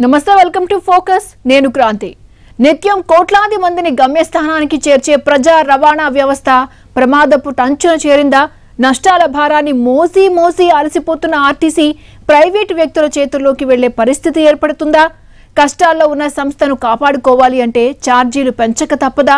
నమస్తే welcome to focus నేను క్రాంతి నిత్యం కోట్లాది మందిని గమ్యస్థానానికి చేర్చే ప్రజా రవాణా వ్యవస్థ ప్రమాదపు టంచున చేరిందా నష్టాల భారాన్ని మోసి అలసిపోతున్న ఆర్టీసీ ప్రైవేట్ వ్యక్తుల చేతుల్లోకి వెళ్లే పరిస్థితి ఏర్పడుతుందా కష్టాల్లో ఉన్న సంస్థను కాపాడుకోవాలి అంటే ఛార్జీలు పెంచక తప్పదా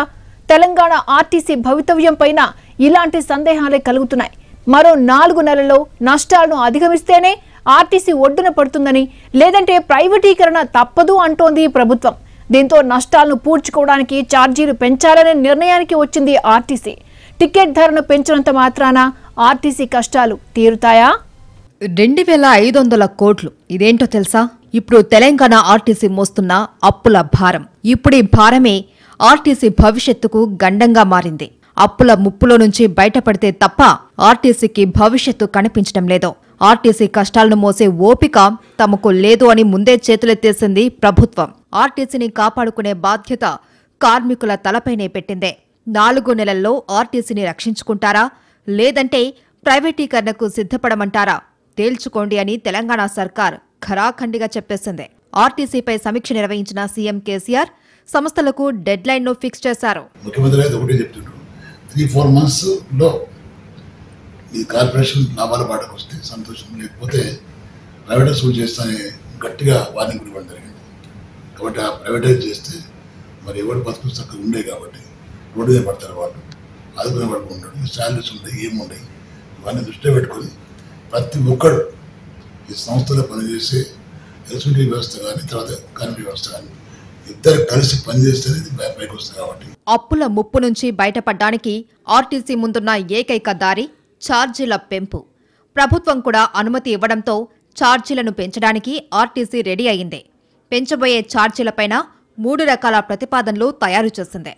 తెలంగాణ ఆర్టీసీ భవితవ్యం పైన ఇలాంటి సందేహాలే కలుగుతున్నాయి మరో 4 నెలల్లో నష్టాలను అధిగమిస్తేనే ఆర్టీసీ ఒడ్డున పడుతుందని లేదంటే ప్రైవేటీకరణ తప్పదు అంటోంది ప్రభుత్వం దీంతో నష్టాలను పూడ్చుకోవడానికి ఛార్జీలు పెంచాలనే నిర్ణయానికి వచ్చింది ఆర్టీసీ టికెట్ ధరను పెంచినంత మాత్రాన ఆర్టీసీ కష్టాలు తీరుతాయా 2500 కోట్లు ఇదేంటో తెలుసా ఇప్పుడు తెలంగాణ ఆర్టీసీ మోస్తున్న అప్పుల భారం ఇప్పుడు ఈ భారమే ఆర్టీసీ భవిష్యత్తుకు గండంగా మారింది అప్పుల ముప్పులో నుంచి బయటపడితే తప్ప ఆర్టీసీకి భవిష్యత్తు కనిపించడం లేదు ఆర్టీసీ కష్టాలను మోసే ఓపిక తమకు లేదు అని ముందే చేతులెత్తేసింది ప్రభుత్వం ఆర్టీసీని కాపాడుకునే బాధ్యత కార్మికుల తలపైనే పెట్టిందే 4 నెలల్లో ఆర్టీసీని రక్షించుకుంటారా లేదంటే ప్రైవేటీకరణకు సిద్ధపడమంటారా తేల్చుకోండి అని తెలంగాణ సర్కార్ ఖరాఖండిగా చెప్పేసింది ఆర్టీసీపై సమీక్ష నిర్వహించిన సీఎం కేసీఆర్ సంస్థలకు డెడ్ లైన్ ను ఫిక్స్ చేశారు. ముఖ్యమంత్రి అయితే ఒకటే చెప్తున్నారు 3-4 months లో ఈ కార్పొరేషన్ లాభాల బాటకు వస్తే సంతోషం లేకపోతే ప్రైవేటైజ్ చేస్తానే గట్టిగా వార్నింగ్ ఇవ్వడం జరిగింది కాబట్టి ఆ ప్రైవేటైజ్ చేస్తే మరి ఎవరు బతుకు చక్కగా ఉండే కాబట్టి రోడ్డు మీద పడతారు వాళ్ళు ఆదుకునే వాళ్ళు ఉండడు శాలరీస్ ఉంటాయి ఏముండయి ఇవన్నీ దృష్టిలో పెట్టుకొని ప్రతి ఒక్కరు ఈ సంస్థలో పనిచేసే ఎలక్ట్రిసిటీ వ్యవస్థ కానీ తర్వాత కరెంట్ వ్యవస్థ కానీ ఇద్దరు కలిసి పనిచేస్తేనే పైకి వస్తుంది కాబట్టి అప్పుల ముప్పు నుంచి బయటపడ్డానికి ఆర్టీసీ ముందున్న ఏకైక దారి ఛార్జీల పెంపు ప్రభుత్వం కూడా అనుమతి ఇవ్వడంతో ఛార్జీలను పెంచడానికి ఆర్టీసీ రెడీ అయింది పెంచబోయే ఛార్జీలపైన 3 రకాల ప్రతిపాదనలు తయారు చేసింది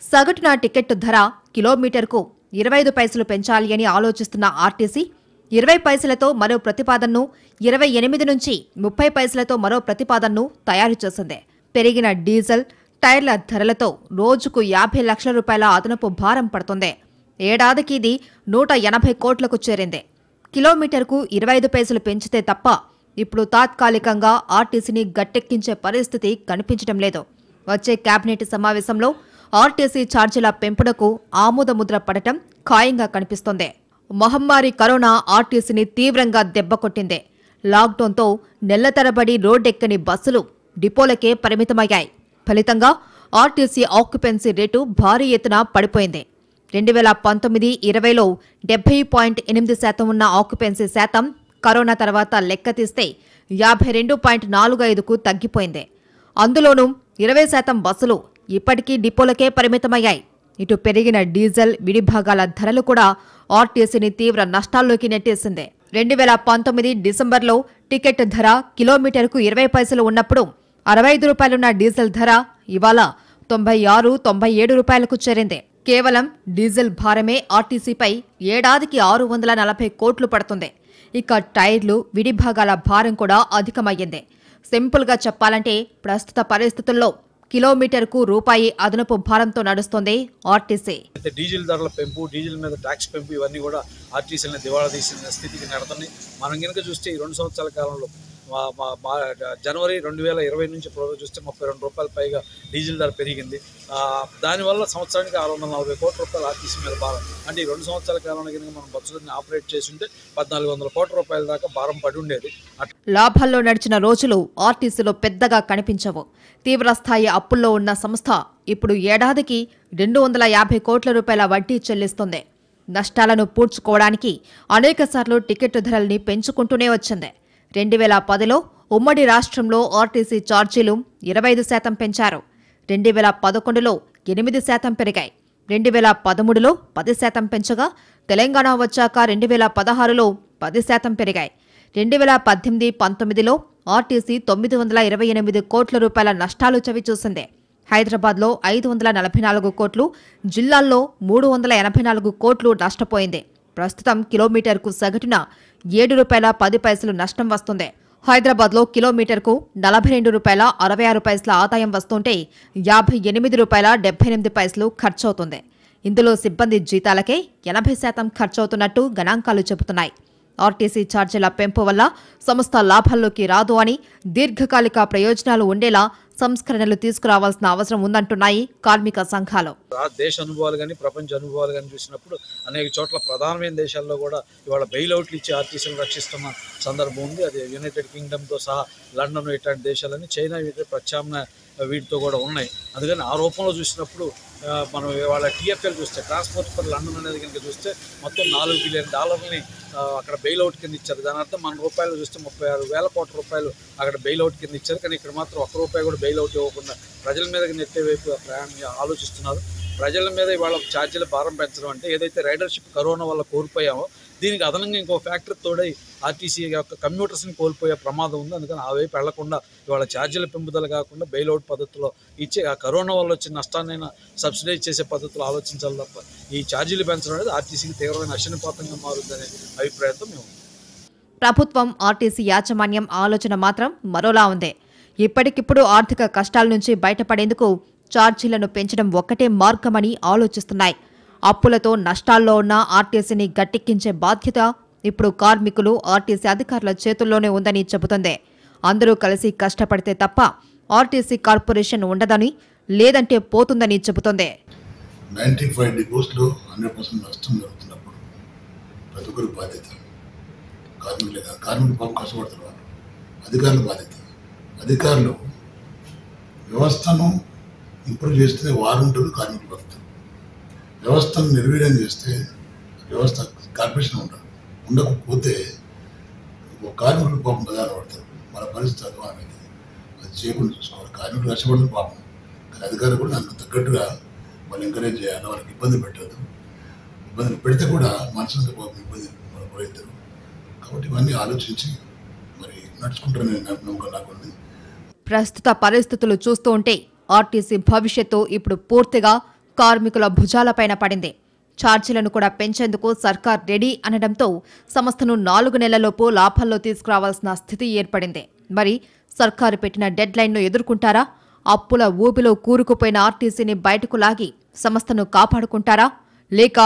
సగటున టికెట్టు ధర కిలోమీటర్కు 25 పైసలు పెంచాలి అని ఆలోచిస్తున్న ఆర్టీసీ 20 పైసలతో మరో ప్రతిపాదనను 28 నుంచి 30 పైసలతో మరో ప్రతిపాదనను తయారు చేసింది పెరిగిన డీజిల్ టైర్ల ధరలతో రోజుకు 50 లక్షల రూపాయల అదనపు భారం పడుతుంది ఏడాదికి ఇది 180 కోట్లకు చేరింది కిలోమీటర్కు 25 పైసలు పెంచితే తప్ప ఇప్పుడు తాత్కాలికంగా ఆర్టీసీని గట్టెక్కించే పరిస్థితి కనిపించడం లేదు వచ్చే కేబినెట్ సమావేశంలో ఆర్టీసీ ఛార్జీల పెంపునకు ఆమోదముద్ర పడటం ఖాయంగా కనిపిస్తోంది మహమ్మారి కరోనా ఆర్టీసీని తీవ్రంగా దెబ్బకొట్టింది లాక్డౌన్తో నెల తరబడి రోడ్డెక్కని బస్సులు డిపోలకే పరిమితమయ్యాయి ఫలితంగా ఆర్టీసీ ఆక్యుపెన్సీ రేటు భారీ ఎత్తున పడిపోయింది 2019-20లో 70.8% ఉన్న ఆక్యుపెన్సీ శాతం కరోనా తర్వాత లెక్క తీస్తే 52.45కు తగ్గిపోయింది అందులోనూ 20% బస్సులు ఇప్పటికీ డిపోలకే పరిమితమయ్యాయి ఇటు పెరిగిన డీజిల్ విడిభాగాల ధరలు కూడా ఆర్టీసీని తీవ్ర నష్టాల్లోకి నెట్టేసింది 2019 డిసెంబర్లో టికెట్ ధర కిలోమీటర్కు 20 పైసలు ఉన్నప్పుడు 65 రూపాయలున్న డీజిల్ ధర ఇవాళ 96-97 రూపాయలకు చేరింది కేవలం డీజిల్ భారమే ఆర్టీసీపై ఏడాదికి 640 కోట్లు పడుతుంది ఇక టైర్లు విడిభాగాల భారం కూడా అధికమయ్యింది సింపుల్గా చెప్పాలంటే ప్రస్తుత పరిస్థితుల్లో కిలోమీటర్కు రూపాయి అదనపు భారంతో నడుస్తోంది ఆర్టీసీ డీజిల్ ధరల పెంపు డీజిల్ మీద ట్యాక్స్ పెంపు ఇవన్నీ కూడా ఆర్టీసీని దివాళా తీసిన స్థితికి నడుతున్నాయి మనం కనుక చూస్తే ఈ 2 సంవత్సరాల కాలంలో జనవరి 2020 నుంచి చూస్తే 32 రూపాయల పైగా డీజిల్ ధర పెరిగింది దానివల్ల సంవత్సరానికి 640 కోట్ల రూపాయలు ఆర్టీసీ మీద భారం అంటే ఈ 2 సంవత్సరాల కాలంలో కనుక మనం బస్సులని ఆపరేట్ చేసి ఉంటే 1400 కోట్ల రూపాయల దాకా భారం పడి ఉండేది లాభాల్లో నడిచిన రోజులు ఆర్టీసీలో పెద్దగా కనిపించవు తీవ్రస్థాయి అప్పుల్లో ఉన్న సంస్థ ఇప్పుడు ఏడాదికి 250 కోట్ల రూపాయల వడ్డీ చెల్లిస్తుంది నష్టాలను పూడ్చుకోవడానికి అనేకసార్లు టికెట్ ధరల్ని పెంచుకుంటూనే వచ్చింది 2010లో ఉమ్మడి రాష్ట్రంలో ఆర్టీసీ ఛార్జీలు 25% పెంచారు 2011లో 8% పెరిగాయి 2013లో 10% పెంచగా తెలంగాణ వచ్చాక 2016లో 10% పెరిగాయి 2018-19లో ఆర్టీసీ 928 కోట్ల రూపాయల నష్టాలు చవిచూసింది హైదరాబాద్లో 544 కోట్లు జిల్లాల్లో 384 కోట్లు నష్టపోయింది ప్రస్తుతం కిలోమీటర్కు సగటున 7 రూపాయల 10 పైసలు నష్టం వస్తుంది హైదరాబాద్లో కిలోమీటర్కు 42 రూపాయల 66 పైసల ఆదాయం వస్తుంటే 58 రూపాయల 78 పైసలు ఖర్చవుతుంది ఇందులో సిబ్బంది జీతాలకే 80% ఖర్చవుతున్నట్టు గణాంకాలు చెబుతున్నాయి ఆర్టీసీ ఛార్జీల పెంపు వల్ల సంస్థ లాభాల్లోకి రాదు అని దీర్ఘకాలిక ప్రయోజనాలు ఉండేలా సంస్కరణలు తీసుకురావాల్సిన అవసరం ఉందంటున్నాయి కార్మిక సంఘాలు. దేశ అనుభవాలు కానీ ప్రపంచ అనుభవాలు కానీ చూసినప్పుడు అనేక చోట్ల ప్రధానమైన దేశాల్లో కూడా ఇవాళ బెయిల్అవుట్లు ఇచ్చి ఆర్టీసీలను రక్షిస్తున్న సందర్భం ఉంది. అది యునైటెడ్ కింగ్డమ్తో సహా లండన్ ఇట్లాంటి దేశాలని, చైనా ప్రత్యామ్నాయ వీటితో కూడా ఉన్నాయి. అందుకని ఆ రూపంలో చూసినప్పుడు మనం ఇవాళ టీఎఫ్ఎల్ చూస్తే, ట్రాన్స్పోర్ట్ ఫర్ లండన్ అనేది కనుక చూస్తే మొత్తం $4 బిలియన్ అక్కడ బెయిల్అవుట్ కింద ఇచ్చారు. దాని అర్థం మన రూపాయలు చూస్తే 36,000 కోట్ల రూపాయలు అక్కడ బెయిల్అవుట్ కింద ఇచ్చారు. కానీ ఇక్కడ మాత్రం ₹1 కూడా బెయిల్అవుట్ ఇవ్వకుండా ప్రజల మీదకి నెట్టే వైపు ఆలోచిస్తున్నారు. ప్రజల మీద ఇవాళ ఛార్జీల భారం పెంచడం అంటే ఏదైతే రైడర్షిప్ కరోనా వల్ల కోల్పోయామో దీనికి అదనంగా ఇంకో ఫ్యాక్టరీ తోడై ఆర్టీసీ యొక్క కమ్యూటర్స్ని కోల్పోయే ప్రమాదం ఉంది. అందుకని ఆ వైపు వెళ్లకుండా ఇవాళ ఛార్జీల పెంపుదల కాకుండా బెయిల్అవుట్ పద్ధతిలో ఇచ్చే ఆ కరోనా వల్ల వచ్చిన నష్టాన్నైనా సబ్సిడైజ్ చేసే పద్ధతిలో ఆలోచించాలి తప్ప ఈ ఛార్జీలు పెంచడం అనేది ఆర్టీసీకి తీవ్రమైన నష్టపాతంగా మారుతుందనే అభిప్రాయంతో మేము. ప్రభుత్వం ఆర్టీసీ యాజమాన్యం ఆలోచన మాత్రం మరోలా ఉంది. ఇప్పటికిప్పుడు ఆర్థిక కష్టాల నుంచి బయటపడేందుకు ఛార్జీలను పెంచడం ఒక్కటే మార్గమని ఆలోచిస్తున్నాయి. అప్పులతో నష్టాల్లో ఉన్న ఆర్టీసీని గట్టెక్కించే బాధ్యత ఇప్పుడు కార్మికులు, ఆర్టీసీ అధికారుల చేతుల్లోనే ఉందని చెబుతుంది. అందరూ కలిసి కష్టపడితే తప్ప ఆర్టీసీ కార్పొరేషన్ ఉండదని, లేదంటే పోతుందని చెబుతోంది. 95 డిపోస్లో 100% నష్టం జరుగుతున్నప్పుడు ప్రతి ఒక్కరి బాధ్యత. కార్మికులు పాపం కష్టపడుతున్నారు, అధికారుల బాధ్యత. అధికారులు వ్యవస్థను ఇంప్రూవ్ చేస్తే వారు ఉంటారు, కార్మికులు బతుకుతారు. వ్యవస్థను నిర్వీర్యం చేస్తే వ్యవస్థ కార్పొరేషన్ ఉంటారు. ఉండకపోతే కార్మికులు పాపం బదాలు పడతారు. మన పరిస్థితి అధ్వానమైంది. అది చేయకుండా చూసుకోవాలి. కార్మికులు కష్టపడుతుంది పాపం. కానీ అధికారులు కూడా దానికి తగ్గట్టుగా వాళ్ళు ఎంకరేజ్ చేయాలి. వాళ్ళకి ఇబ్బంది పెట్టద్దు. ఇబ్బందులు పెడితే కూడా మనసుంటే పాపం ఇబ్బంది వాళ్ళు పడతారు. కాబట్టి ఇవన్నీ ఆలోచించి మరి నడుచుకుంటారని నమ్మకం నాకుంది. ప్రస్తుత పరిస్థితులు చూస్తూ ఉంటే ఆర్టీసీ భవిష్యత్తు ఇప్పుడు పూర్తిగా కార్మికుల భుజాలపైన పడింది. ఛార్జీలను కూడా పెంచేందుకు సర్కార్ రెడీ అనడంతో సంస్థను 4 నెలలలోపు లాభాల్లో తీసుకురావాల్సిన స్థితి ఏర్పడింది. మరి సర్కారు పెట్టిన డెడ్ లైన్ను ఎదుర్కొంటారా? అప్పుల ఊబిలో కూరుకుపోయిన ఆర్టీసీని బయటకు లాగి సంస్థను కాపాడుకుంటారా, లేక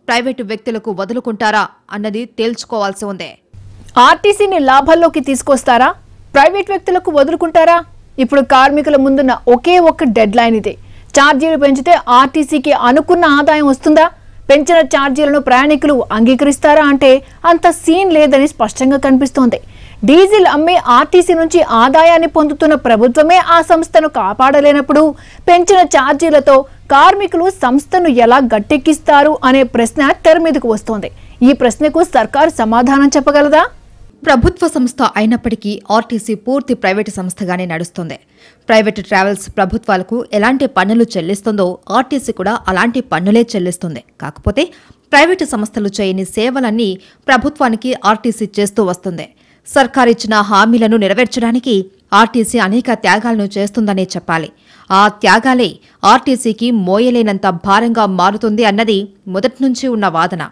ప్రైవేటు వ్యక్తులకు వదులుకుంటారా అన్నది తేల్చుకోవాల్సి ఉంది. ఆర్టీసీని లాభాల్లోకి తీసుకొస్తారా, ప్రైవేట్ వ్యక్తులకు వదులుకుంటారా? ఇప్పుడు కార్మికుల ముందున్న ఒకే ఒక్క డెడ్ లైన్ ఇదే. ఛార్జీలు పెంచితే ఆర్టీసీకి అనుకున్న ఆదాయం వస్తుందా? పెంచిన ఛార్జీలను ప్రయాణికులు అంగీకరిస్తారా అంటే అంత సీన్ లేదని స్పష్టంగా కనిపిస్తోంది. డీజిల్ అమ్మే ఆర్టీసీ నుంచి ఆదాయాన్ని పొందుతున్న ప్రభుత్వమే ఆ సంస్థను కాపాడలేనప్పుడు పెంచిన ఛార్జీలతో కార్మికులు సంస్థను ఎలా గట్టెక్కిస్తారు అనే ప్రశ్న తెర మీదకు వస్తోంది. ఈ ప్రశ్నకు సర్కారు సమాధానం చెప్పగలదా? ప్రభుత్వ సంస్థ అయినప్పటికీ ఆర్టీసీ పూర్తి ప్రైవేటు సంస్థగానే నడుస్తుంది. ప్రైవేటు ట్రావెల్స్ ప్రభుత్వాలకు ఎలాంటి పన్నులు చెల్లిస్తుందో ఆర్టీసీ కూడా అలాంటి పన్నులే చెల్లిస్తుంది. కాకపోతే ప్రైవేటు సంస్థలు చేయని సేవలన్నీ ప్రభుత్వానికి ఆర్టీసీ చేస్తూ వస్తుంది. సర్కారిచ్చిన హామీలను నెరవేర్చడానికి ఆర్టీసీ అనేక త్యాగాలను చేస్తుందనే చెప్పాలి. ఆ త్యాగాలే ఆర్టీసీకి మోయలేనంత భారంగా మారుతుంది అన్నది మొదటి నుంచి ఉన్న వాదన.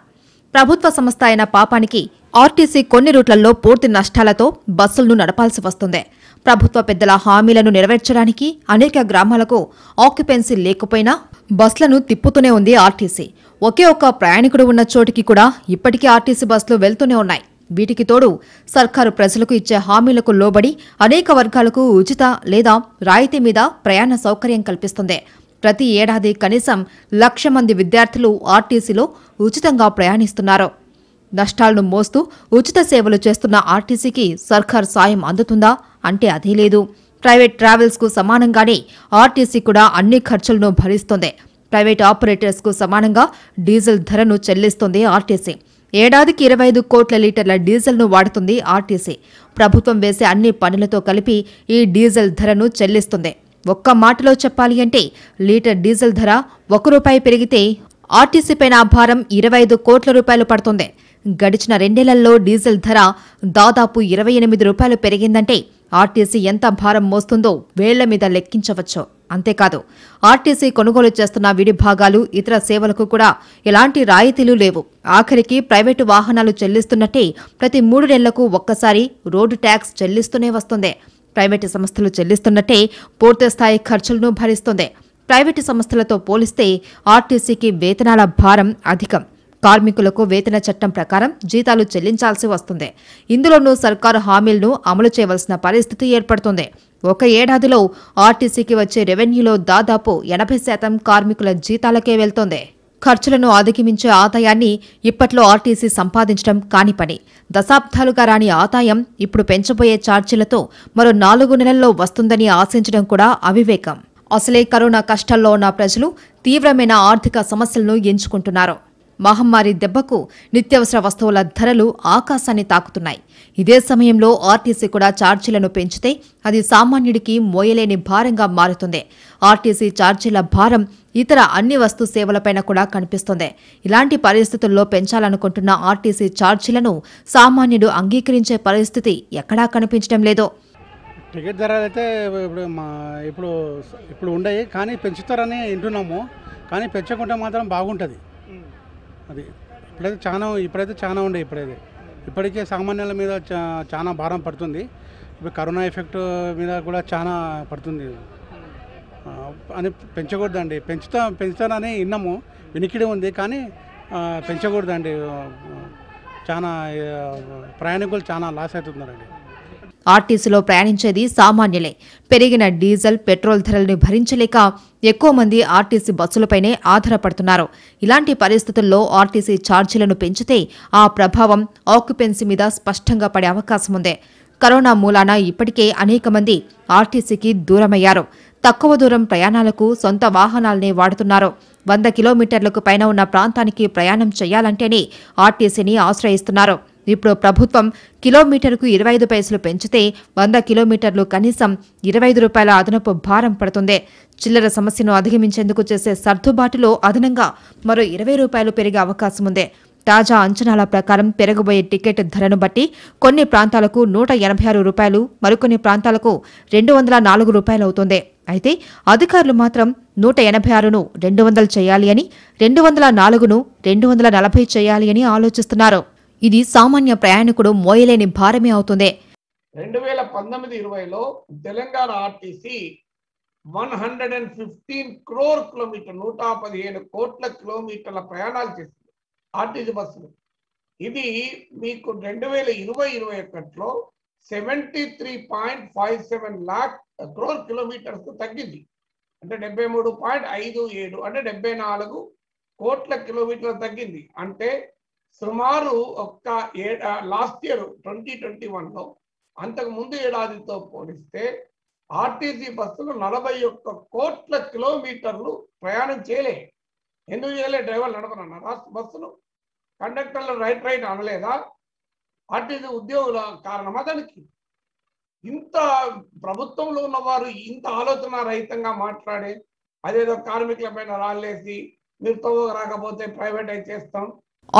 ప్రభుత్వ సంస్థ అయిన పాపానికి ఆర్టీసీ కొన్ని రూట్లలో పూర్తి నష్టాలతో బస్సులను నడపాల్సి వస్తుంది. ప్రభుత్వ పెద్దల హామీలను నెరవేర్చడానికి అనేక గ్రామాలకు ఆక్యుపెన్సీ లేకపోయినా బస్సులను తిప్పుతూనే ఉంది ఆర్టీసీ. ఒకే ఒక్క ప్రయాణికుడు ఉన్న చోటికి కూడా ఇప్పటికీ ఆర్టీసీ బస్సులు వెళ్తూనే ఉన్నాయి. వీటికి తోడు సర్కారు ప్రజలకు ఇచ్చే హామీలకు లోబడి అనేక వర్గాలకు ఉచిత లేదా రాయితీ మీద ప్రయాణ సౌకర్యం కల్పిస్తుంది. ప్రతి ఏడాది కనీసం 1,00,000 మంది విద్యార్థులు ఆర్టీసీలో ఉచితంగా ప్రయాణిస్తున్నారు. నష్టాలను మోస్తూ ఉచిత సేవలు చేస్తున్న ఆర్టీసీకి సర్కార్ సాయం అందుతుందా అంటే అదీ లేదు. ప్రైవేట్ ట్రావెల్స్కు సమానంగానే ఆర్టీసీ కూడా అన్ని ఖర్చులను భరిస్తుంది. ప్రైవేట్ ఆపరేటర్స్కు సమానంగా డీజిల్ ధరను చెల్లిస్తుంది ఆర్టీసీ. ఏడాదికి 25 కోట్ల లీటర్ల డీజిల్ను వాడుతుంది ఆర్టీసీ. ప్రభుత్వం వేసే అన్ని పనులతో కలిపి ఈ డీజిల్ ధరను చెల్లిస్తుంది. ఒక్క మాటలో చెప్పాలి అంటే లీటర్ డీజిల్ ధర ₹1 పెరిగితే ఆర్టీసీపైన భారం 25 కోట్ల రూపాయలు పడుతుంది. గడిచిన 2 నెలల్లో డీజిల్ ధర దాదాపు ₹28 పెరిగిందంటే ఆర్టీసీ ఎంత భారం మోస్తుందో వేళ్ల మీద లెక్కించవచ్చు. అంతేకాదు ఆర్టీసీ కొనుగోలు చేస్తున్న విడి భాగాలు, ఇతర సేవలకు కూడా ఎలాంటి రాయితీలు లేవు. ఆఖరికి ప్రైవేటు వాహనాలు చెల్లిస్తున్నట్టే ప్రతి 3 నెలలకు ఒక్కసారి రోడ్డు ట్యాక్స్ చెల్లిస్తూనే వస్తుంది. ప్రైవేటు సంస్థలు చెల్లిస్తున్నట్టే పూర్తిస్థాయి ఖర్చులను భరిస్తుంది. ప్రైవేటు సంస్థలతో పోలిస్తే ఆర్టీసీకి వేతనాల భారం అధికం. కార్మికులకు వేతన చట్టం ప్రకారం జీతాలు చెల్లించాల్సి వస్తుంది. ఇందులోనూ సర్కారు హామీలను అమలు చేయవలసిన పరిస్థితి ఏర్పడుతుంది. ఒక ఏడాదిలో ఆర్టీసీకి వచ్చే రెవెన్యూలో దాదాపు 80% కార్మికుల జీతాలకే వెళ్తోంది. ఖర్చులను అధిగమించే ఆదాయాన్ని ఇప్పట్లో ఆర్టీసీ సంపాదించడం కాని పని. దశాబ్దాలుగా రాని ఆదాయం ఇప్పుడు పెంచబోయే ఛార్జీలతో మరో 4 నెలల్లో వస్తుందని ఆశించడం కూడా అవివేకం. అసలే కరోనా కష్టాల్లో ఉన్న ప్రజలు తీవ్రమైన ఆర్థిక సమస్యలను ఎంచుకుంటున్నారు. మహమ్మారి దెబ్బకు నిత్యావసర వస్తువుల ధరలు ఆకాశాన్ని తాకుతున్నాయి. ఇదే సమయంలో ఆర్టీసీ కూడా ఛార్జీలను పెంచితే అది సామాన్యుడికి మోయలేని భారంగా మారుతుంది. ఆర్టీసీ ఛార్జీల భారం ఇతర అన్ని వస్తు సేవలపైన కూడా కనిపిస్తోంది. ఇలాంటి పరిస్థితుల్లో పెంచాలనుకుంటున్న ఆర్టీసీ ఛార్జీలను సామాన్యుడు అంగీకరించే పరిస్థితి ఎక్కడా కనిపించడం లేదు. టికెట్ ధరలు అయితే ఇప్పుడు ఉండయి, కానీ పెంచుతారని వింటున్నాము. కానీ పెంచకుంటే మాత్రం బాగుంటుంది. అది ఇప్పుడైతే చాలా ఉండే. ఇప్పటికే సామాన్యుల మీద చాలా భారం పడుతుంది. ఇప్పుడు కరోనా ఎఫెక్ట్ మీద కూడా చాలా పడుతుంది అని పెంచకూడదండి. పెంచుతారని విన్నాము, వినికిడి ఉంది, కానీ పెంచకూడదండి. చాలా ప్రయాణికులు చాలా లాస్ అవుతున్నారండి. ఆర్టీసీలో ప్రయాణించేది సామాన్యులే. పెరిగిన డీజిల్, పెట్రోల్ ధరలను భరించలేక ఎక్కువ మంది ఆర్టీసీ బస్సులపైనే ఆధారపడుతున్నారు. ఇలాంటి పరిస్థితుల్లో ఆర్టీసీ ఛార్జీలను పెంచితే ఆ ప్రభావం ఆక్యుపెన్సీ మీద స్పష్టంగా పడే అవకాశం ఉంది. కరోనా మూలాన ఇప్పటికే అనేక మంది ఆర్టీసీకి దూరమయ్యారు. తక్కువ దూరం ప్రయాణాలకు సొంత వాహనాలనే వాడుతున్నారు. 100 కిలోమీటర్లకు పైన ఉన్న ప్రాంతానికి ప్రయాణం చేయాలంటేనే ఆర్టీసీని ఆశ్రయిస్తున్నారు. ఇప్పుడు ప్రభుత్వం కిలోమీటర్కు 25 పైసలు పెంచితే 100 కిలోమీటర్లు కనీసం 25 రూపాయల అదనపు భారం పడుతుంది. చిల్లర సమస్యను అధిగమించేందుకు చేసే సర్దుబాటులో అదనంగా మరో 20 రూపాయలు పెరిగే అవకాశం ఉంది. తాజా అంచనాల ప్రకారం పెరగబోయే టికెట్ ధరను బట్టి కొన్ని ప్రాంతాలకు 186 రూపాయలు, మరికొన్ని ప్రాంతాలకు 204 రూపాయలు అవుతుంది. అయితే అధికారులు మాత్రం 186ను 200 చేయాలి అని, 204ను 240 చేయాలి అని ఆలోచిస్తున్నారు. ఇది సామాన్య ప్రయాణికుడు మోయలేని భారమే అవుతుంది. 2019-20లో తెలంగాణ ఆర్టీసీ 115 crore కిలోమీటర్ 115 కోట్ల కిలోమీటర్ల ప్రయాణాలు చేసింది ఆర్టీసీ బస్సులు. ఇది మీకు 2020-21లో 73.57 lakh crore కిలోమీటర్స్ తగ్గింది. అంటే 73.57 అంటే 74 కోట్ల కిలోమీటర్లు తగ్గింది. అంటే సుమారు లాస్ట్ ఇయర్ 2021లో అంతకు ముందు ఏడాదితో పోలిస్తే ఆర్టీసీ బస్సులు 41 కోట్ల కిలోమీటర్లు ప్రయాణం చేయలే. ఎందుకు చేయలే? డ్రైవర్లు నడపనన్నారా బస్సులు? కండక్టర్లు రైట్ అనలేదా? ఆర్టీసీ ఉద్యోగుల కారణమా దానికి? ఇంత ప్రభుత్వంలో ఉన్నవారు ఇంత ఆలోచన రహితంగా మాట్లాడే, అదేదో కార్మికుల పైన రాళ్ళేసి మీరు తోవ రాకపోతే ప్రైవేటైజ్ చేస్తాం.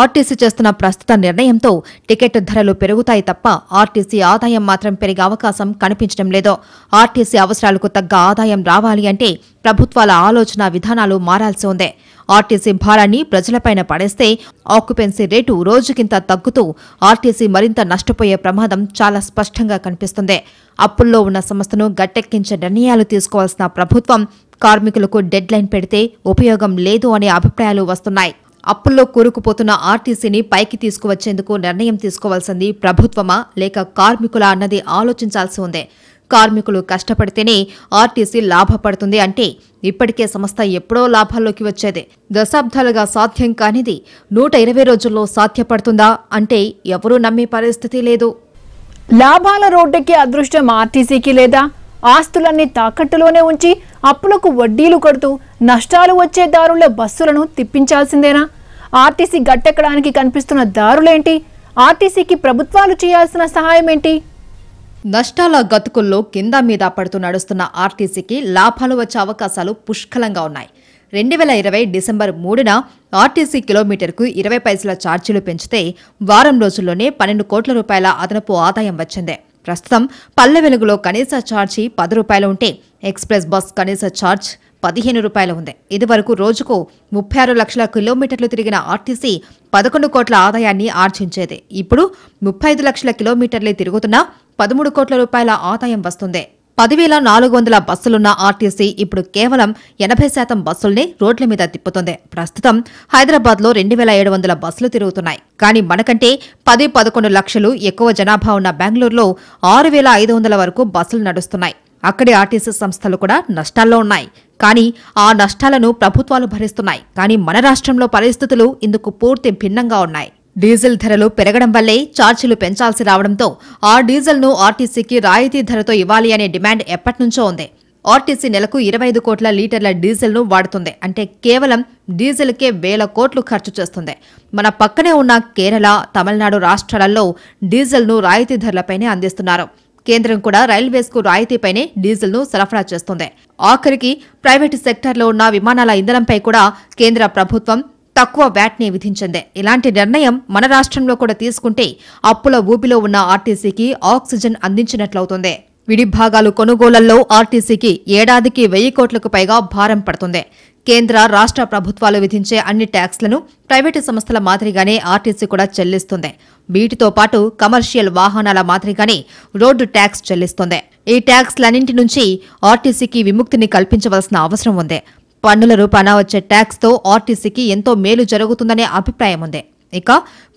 ఆర్టీసీ చేస్తున్న ప్రస్తుత నిర్ణయంతో టికెట్ ధరలు పెరుగుతాయి తప్ప ఆర్టీసీ ఆదాయం మాత్రం పెరిగే అవకాశం కనిపించడం లేదు. ఆర్టీసీ అవసరాలకు తగ్గ ఆదాయం రావాలి అంటే ప్రభుత్వాల ఆలోచన విధానాలు మారాల్సి ఉంది. ఆర్టీసీ భారాన్ని ప్రజలపైన పడేస్తే ఆక్యుపెన్సీ రేటు రోజుకింత తగ్గుతూ ఆర్టీసీ మరింత నష్టపోయే ప్రమాదం చాలా స్పష్టంగా కనిపిస్తుంది. అప్పుల్లో ఉన్న సంస్థను గట్టెక్కించే నిర్ణయాలు తీసుకోవాల్సిన ప్రభుత్వం కార్మికులకు డెడ్ లైన్ పెడితే ఉపయోగం లేదు అనే అభిప్రాయాలు వస్తున్నాయి. అప్పుల్లో కూరుకుపోతున్న ఆర్టీసీని పైకి తీసుకువచ్చేందుకు నిర్ణయం తీసుకోవాల్సింది ప్రభుత్వమా లేక కార్మికులా అన్నది ఆలోచించాల్సి ఉంది. కార్మికులు కష్టపడితేనే ఆర్టీసీ లాభపడుతుంది అంటే ఇప్పటికే సంస్థ ఎప్పుడో లాభాల్లోకి వచ్చేది. దశాబ్దాలుగా సాధ్యం కానిది 120 రోజుల్లో సాధ్యపడుతుందా అంటే ఎవరూ నమ్మే పరిస్థితి లేదు. లాభాల రోడ్డెక్కే అదృష్టం ఆర్టీసీకి లేదా? ఆస్తులన్నీ తాకట్టులోనే ఉంచి అప్పులకు వడ్డీలు కడుతూ నష్టాలు వచ్చే దారుల్లో బస్సులను తిప్పించాల్సిందేనా? ఆర్టీసీ గట్టెక్కడానికి కనిపిస్తున్న దారులేంటి? ఆర్టీసీకి ప్రభుత్వాలు చేయాల్సిన సహాయం ఏంటి? నష్టాల గతుకుల్లో కింద మీద పడుతూ నడుస్తున్న ఆర్టీసీకి లాభాలు వచ్చే అవకాశాలు పుష్కలంగా ఉన్నాయి. 2020 డిసెంబర్ 3న ఆర్టీసీ కిలోమీటర్కు 20 పైసల ఛార్జీలు పెంచితే వారం రోజుల్లోనే 12 కోట్ల రూపాయల అదనపు ఆదాయం వచ్చింది. ప్రస్తుతం పల్లె వెలుగులో కనీస ఛార్జీ 10 రూపాయలు ఉంటే ఎక్స్ప్రెస్ బస్ కనీస ఛార్జ్ 15 రూపాయలు ఉంది. ఇదివరకు రోజుకు 36 లక్షల కిలోమీటర్లు తిరిగిన ఆర్టీసీ 11 కోట్ల ఆదాయాన్ని ఆర్జించేది. ఇప్పుడు 35 లక్షల కిలోమీటర్లే తిరుగుతున్నా 13 కోట్ల రూపాయల ఆదాయం వస్తుంది. 10,400 బస్సులున్న ఆర్టీసీ ఇప్పుడు కేవలం 80% బస్సుల్ని రోడ్ల మీద తిప్పుతుంది. ప్రస్తుతం హైదరాబాద్లో 2,700 బస్సులు తిరుగుతున్నాయి. కానీ మనకంటే 10-11 లక్షలు ఎక్కువ జనాభా ఉన్న బెంగళూరులో 6,500 వరకు బస్సులు నడుస్తున్నాయి. అక్కడి ఆర్టీసీ సంస్థలు కూడా నష్టాల్లో ఉన్నాయి. కానీ ఆ నష్టాలను ప్రభుత్వాలు భరిస్తున్నాయి. కానీ మన రాష్ట్రంలో పరిస్థితులు ఇందుకు పూర్తి భిన్నంగా ఉన్నాయి. డీజిల్ ధరలు పెరగడం వల్లే ఛార్జీలు పెంచాల్సి రావడంతో ఆ డీజిల్ను ఆర్టీసీకి రాయితీ ధరతో ఇవ్వాలి అనే డిమాండ్ ఎప్పటినుంచో ఉంది. ఆర్టీసీ నెలకు 25 కోట్ల లీటర్ల డీజిల్ను వాడుతుంది. అంటే కేవలం డీజిల్కే 1,000 కోట్లు ఖర్చు చేస్తుంది. మన పక్కనే ఉన్న కేరళ, తమిళనాడు రాష్ట్రాలలో డీజిల్ను రాయితీ ధరలపైనే అందిస్తున్నారు. కేంద్రం కూడా రైల్వేస్కు రాయితీపైనే డీజిల్ను సరఫరా చేస్తుంది. ఆఖరికి ప్రైవేటు సెక్టార్లో ఉన్న విమానాల ఇంధనంపై కూడా కేంద్ర ప్రభుత్వం తక్కువ వ్యాట్ని విధించింది. ఇలాంటి నిర్ణయం మన రాష్ట్రంలో కూడా తీసుకుంటే అప్పుల ఊబిలో ఉన్న ఆర్టీసీకి ఆక్సిజన్ అందించినట్లవుతుంది. విడి భాగాలు కొనుగోళ్లలో ఆర్టీసీకి ఏడాదికి 1,000 కోట్లకు పైగా భారం పడుతుంది. కేంద్ర, రాష్ట్ర ప్రభుత్వాలు విధించే అన్ని ట్యాక్స్లను ప్రైవేటు సంస్థల మాదిరిగానే ఆర్టీసీ కూడా చెల్లిస్తుంది. వీటితో పాటు కమర్షియల్ వాహనాల మాదిరిగానే రోడ్డు ట్యాక్స్ చెల్లిస్తుంది. ఈ ట్యాక్స్లన్నింటి నుంచి ఆర్టీసీకి విముక్తిని కల్పించవలసిన అవసరం ఉంది. పన్నుల రూపాన వచ్చే ట్యాక్స్తో ఆర్టీసీకి ఎంతో మేలు జరుగుతుందనే అభిప్రాయం ఉంది. ఇక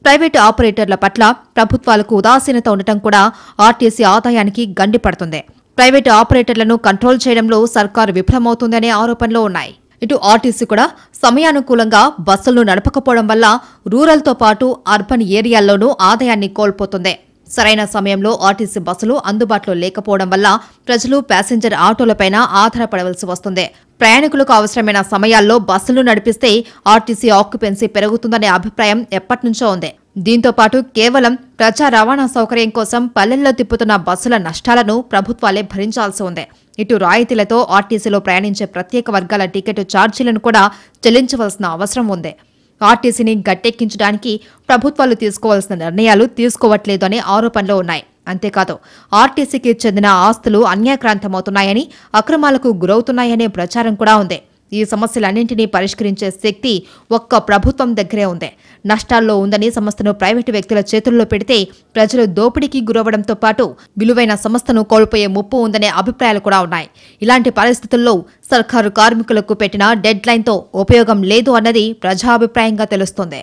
ప్రైవేటు ఆపరేటర్ల పట్ల ప్రభుత్వాలకు ఉదాసీనత ఉండటం కూడా ఆర్టీసీ ఆదాయానికి గండిపడుతుంది. ప్రైవేటు ఆపరేటర్లను కంట్రోల్ చేయడంలో సర్కారు విఫలమవుతుందనే ఆరోపణలు ఉన్నాయి. ఇటు ఆర్టీసీ కూడా సమయానుకూలంగా బస్సులను నడపకపోవడం వల్ల రూరల్తో పాటు అర్బన్ ఏరియాల్లోనూ ఆదాయాన్ని కోల్పోతుంది. సరైన సమయంలో ఆర్టీసీ బస్సులు అందుబాటులో లేకపోవడం వల్ల ప్రజలు ప్యాసింజర్ ఆటోలపైన ఆధారపడవలసి వస్తుంది. ప్రయాణికులకు అవసరమైన సమయాల్లో బస్సులు నడిపిస్తే ఆర్టీసీ ఆక్యుపెన్సీ పెరుగుతుందనే అభిప్రాయం ఎప్పటినుంచో ఉంది. దీంతో పాటు కేవలం ప్రజా రవాణా సౌకర్యం కోసం పల్లెల్లో తిప్పుతున్న బస్సుల నష్టాలను ప్రభుత్వాలే భరించాల్సి ఉంది. ఇటు రాయితీలతో ఆర్టీసీలో ప్రయాణించే ప్రత్యేక వర్గాల టికెట్ ఛార్జీలను కూడా చెల్లించవలసిన అవసరం ఉంది. ఆర్టీసీని గట్టెక్కించడానికి ప్రభుత్వాలు తీసుకోవాల్సిన నిర్ణయాలు తీసుకోవట్లేదు అనే ఆరోపణలు ఉన్నాయి. అంతేకాదు ఆర్టీసీకి చెందిన ఆస్తులు అన్యాక్రాంతమవుతున్నాయని, అక్రమాలకు గురవుతున్నాయనే ప్రచారం కూడా ఉంది. ఈ సమస్యలన్నింటినీ పరిష్కరించే శక్తి ఒక్క ప్రభుత్వం దగ్గరే ఉంది. నష్టాల్లో ఉందని సంస్థను ప్రైవేటు వ్యక్తుల చేతుల్లో పెడితే ప్రజలు దోపిడీకి గురవడంతో పాటు విలువైన సంస్థను కోల్పోయే ముప్పు ఉందనే అభిప్రాయాలు కూడా ఉన్నాయి. ఇలాంటి పరిస్థితుల్లో సర్కారు కార్మికులకు పెట్టిన డెడ్ లైన్తో ఉపయోగం లేదు అన్నది ప్రజాభిప్రాయంగా తెలుస్తోంది.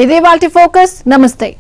ఇదే వాల్టి ఫోకస్. నమస్తే.